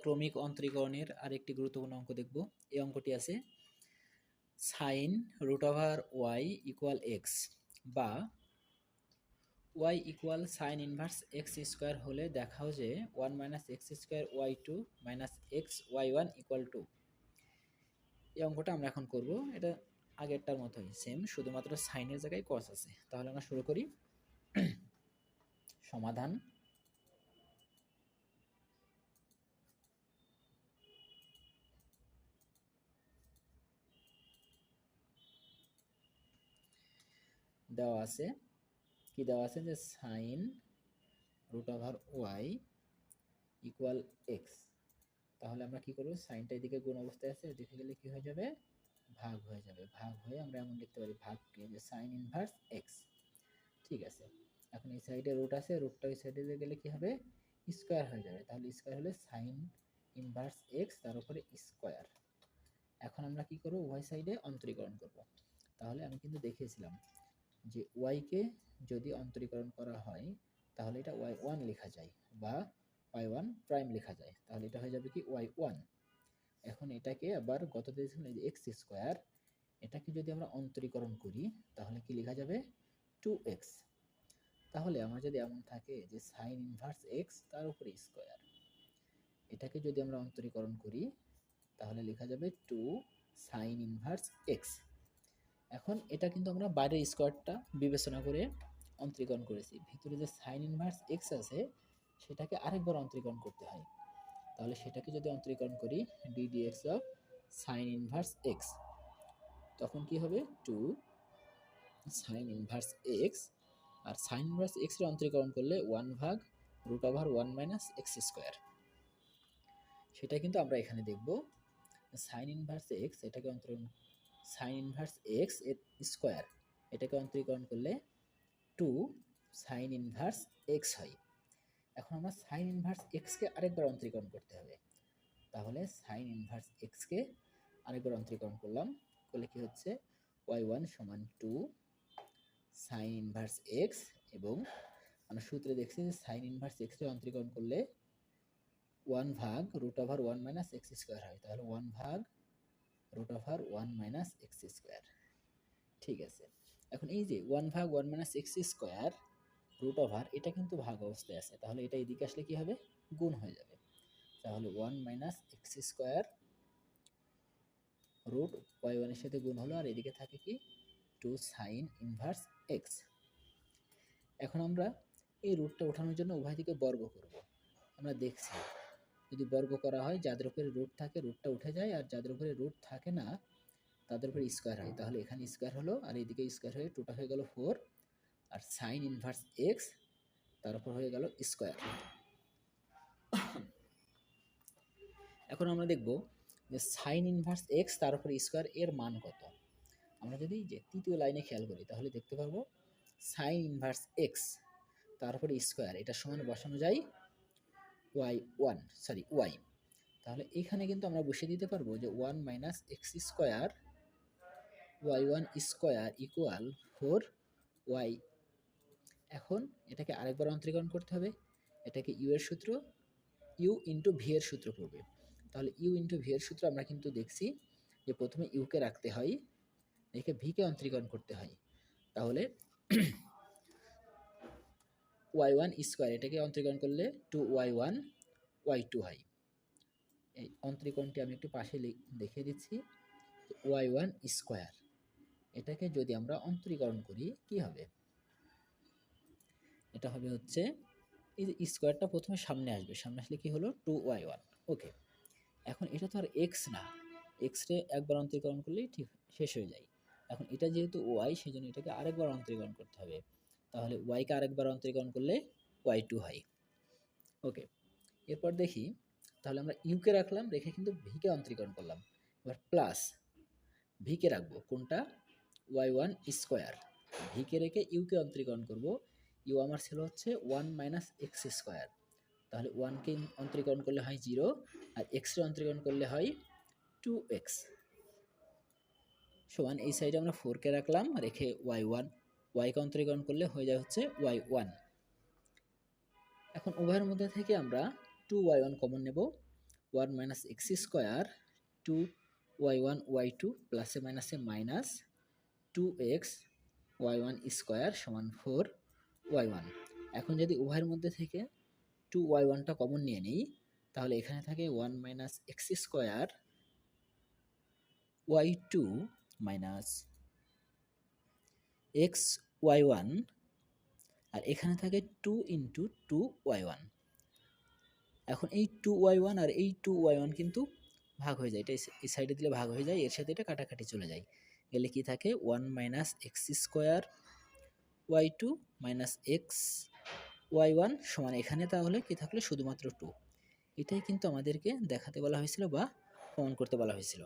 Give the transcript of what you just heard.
ক্রমিক অন্তরীকরণের আরেকটি গুরুত্বপূর্ণ অঙ্ক দেখব। এই অঙ্কটি আছে sine root over Y equal X বা Y equal sine inverse X square হলে দেখাও যে 1 minus x square Y two minus x Y one equal to. এই অঙ্কটা আমরা এখন করব। এটা আগেরটার মতোই সেম, শুধুমাত্র সাইনের জায়গায় কস আছে। তাহলে আমরা শুরু করি। সমাধান। দেওয়া আছে কি দেওয়া আছে যে sine root over Y equal x. তাহলে আমরা কি করব, সাইনটা এদিকে গুণ অবস্থায় আছে, এদিকে গেলে কি হয়ে যাবে, ভাগ হয়ে যাবে। ভাগ হয়ে আমরা এমন লিখতে পারি ভাগকে যে সাইন ইনভার্স এক্স। ঠিক আছে, এখন এই সাইডে রুট আছে, রুটটা ওই সাইডে গেলে কি হবে, স্কোয়ার হয়ে যাবে। তাহলে স্কোয়ার হলে সাইন ইনভার্স এক্স তার উপরে স্কোয়ার। এখন আমরা কি করব, ওয়াই সাইডে অন্তরীকরণ করব। তাহলে আমি কিন্তু দেখিয়েছিলাম যে ওয়াইকে যদি অন্তরীকরণ করা হয় তাহলে এটা ওয়াই ওয়ান লেখা যায় বা ওয়াই ওয়ান প্রাইম লেখা যায়। তাহলে এটা হয়ে যাবে কি ওয়াই ওয়ান। এখন এটাকে আবার গত দিয়েছিলাম এই যে এক্স স্কোয়ার, এটাকে যদি আমরা অন্তরীকরণ করি তাহলে কি লেখা যাবে, 2x। তাহলে আমার যদি এমন থাকে যে সাইন ইনভার্স এক্স তার উপরে স্কোয়ার, এটাকে যদি আমরা অন্তরীকরণ করি তাহলে লেখা যাবে 2 সাইন ইনভার্স এক্স। এখন এটা কিন্তু আমরা বাইরের স্কোয়ারটা বিবেচনা করে অন্তরীকরণ করেছি, ভিতরে যে সাইন ইনভার্স এক্স আছে সেটাকে আরেকবার অন্তরীকরণ করতে হয়। তাহলে সেটাকে যদি অন্তরীকরণ করি d dx of sine inverse x, তখন কি হবে 2 সাইন ইনভার্স এক্স। আর সাইন ইনভার্স এক্স এর অন্তরীকরণ করলে 1 ভাগ root over 1 minus x square. সেটা কিন্তু আমরা এখানে দেখব। সাইন ইনভার্স এক্স এটাকে অন্তরীকরণ, সাইন ইনভার্স এক্স এর স্কোয়ার এটাকে অন্তরীকরণ করলে 2 সাইন ইনভার্স এক্স হয়। এখন আমরা সাইন ইনভার্স এক্সকে আরেকবার অন্তরীকরণ করতে হবে। তাহলে সাইন ইনভার্স এক্সকে আরেকবার অন্তরীকরণ করলাম, করলে কি হচ্ছে ওয়াই ওয়ান সমান 2 সাইন ইনভার্স এক্স, এবং আমরা সূত্রে দেখছি যে সাইন ইনভার্স এক্সকে অন্তরীকরণ করলে 1 ভাগ root over 1 minus x square হয়। তাহলে 1 ভাগ root over 1 minus x square. ঠিক আছে, এখন এই যে 1 ভাগ 1 minus x square root over, এটা কিন্তু ভাগ অবস্থায় আছে, তাহলে এটা এদিকে আসলে কি হবে, গুণ হয়ে যাবে। তাহলে 1 minus x square root y ওয়ানের সাথে গুণ হলো, আর এদিকে থাকে কি 2 সাইন ইনভার্স এক্স। এখন আমরা এই রুটটা ওঠানোর জন্য উভয় দিকে বর্গ করব। আমরা দেখছি যদি বর্গ করা হয় যাদের উপরে রুট থাকে রুটটা উঠে যায়, আর যাদের উপরে রুট থাকে না তাদের উপরে স্কোয়ার হয়। তাহলে এখানে স্কোয়ার হলো আর এইদিকে স্কোয়ার হয়ে টুটা হয়ে গেল 4, আর সাইন ইনভার্স এক্স তার উপর হয়ে গেল স্কোয়ার। এখন আমরা দেখব যে সাইন ইনভার্স এক্স তার উপরে স্কোয়ার এর মান কত। আমরা যদি যে তৃতীয় লাইনে খেয়াল করি তাহলে দেখতে পারবো সাইন ইনভার্স এক্স তার উপরে স্কোয়ার এটা সমান বসানো যায় ওয়াই ওয়ান, সরি ওয়াই। তাহলে এখানে কিন্তু আমরা বসিয়ে দিতে পারবো যে 1 minus x square y one square equal 4 y. এখন এটাকে আরেকবার অন্তরীকরণ করতে হবে, এটাকে ইউ এর সূত্র, ইউ ইন্টু ভি এর সূত্র পড়বে। তাহলে ইউ ইন্টু ভি এর সূত্র আমরা কিন্তু দেখছি যে প্রথমে ইউকে রাখতে হয়, রেখে ভিকে অন্তরীকরণ করতে হয়। তাহলে ওয়াই ওয়ান স্কোয়ার এটাকে অন্তরীকরণ করলে 2 ওয়াই ওয়ান ওয়াই টু হয়। এই অন্তরীকরণটি আমি একটু পাশে দেখিয়ে দিচ্ছি। ওয়াই ওয়ান স্কোয়ার এটাকে যদি আমরা অন্তরীকরণ করি কি হবে, এটা হবে হচ্ছে এই যে স্কোয়ারটা প্রথমে সামনে আসবে, সামনে আসলে কি হলো 2 ওয়াই ওয়ান। ওকে, এখন এটা তো আর এক্স না, এক্স রে একবার অন্তরীকরণ করলেই ঠিক শেষ হয়ে যায়। এখন এটা যেহেতু ওয়াই সেই জন্য এটাকে আরেকবার অন্তরীকরণ করতে হবে। তাহলে ওয়াইকে আরেকবার অন্তরীকরণ করলে ওয়াই টু হয়। ওকে, এরপর দেখি, তাহলে আমরা ইউকে রাখলাম, রেখে কিন্তু ভিকে অন্তরীকরণ করলাম। এবার প্লাস ভিকে রাখবো কোনটা, ওয়াই ওয়ান স্কোয়ার। ভিকে রেখে ইউকে অন্তরীকরণ করব। ইউ আমার ছিল হচ্ছে 1 মাইনাস এক্স স্কোয়ার। তাহলে 1কে অন্তরীকরণ করলে হয় 0, আর এক্সকে অন্তরীকরণ করলে হয় 2x সমান এই সাইডে আমরা 4কে রাখলাম, রেখে ওয়াই ওয়ান, ওয়াইকে অন্তরীকরণ করলে হয়ে যায় হচ্ছে ওয়াই ওয়ান। এখন উভয়ের মধ্যে থেকে আমরা 2 ওয়াই ওয়ান কমন নেব, one minus x square two Y one y two প্লাসে মাইনাসে minus two x Y one square সমান ফোর ওয়াই ওয়ান। এখন যদি উভয়ের মধ্যে থেকে টু ওয়াই ওয়ানটা কমন নিয়ে নিই, তাহলে এখানে থাকে one minus x square Y two minus x Y one, আর এখানে থাকে two into two Y one. এখন এই টু ওয়াই ওয়ান আর এই টু ওয়াই ওয়ান কিন্তু ভাগ হয়ে যায়, এটা এই সাইডে দিলে ভাগ হয়ে যায়, এর সাথে এটা কাটাকাটি চলে যায়, গেলে কি থাকে one minus x square Y two minus x Y one সমান এখানে তাহলে কি থাকলো শুধুমাত্র টু। এটাই কিন্তু আমাদেরকে দেখাতে বলা হয়েছিল বা প্রমাণ করতে বলা হয়েছিল।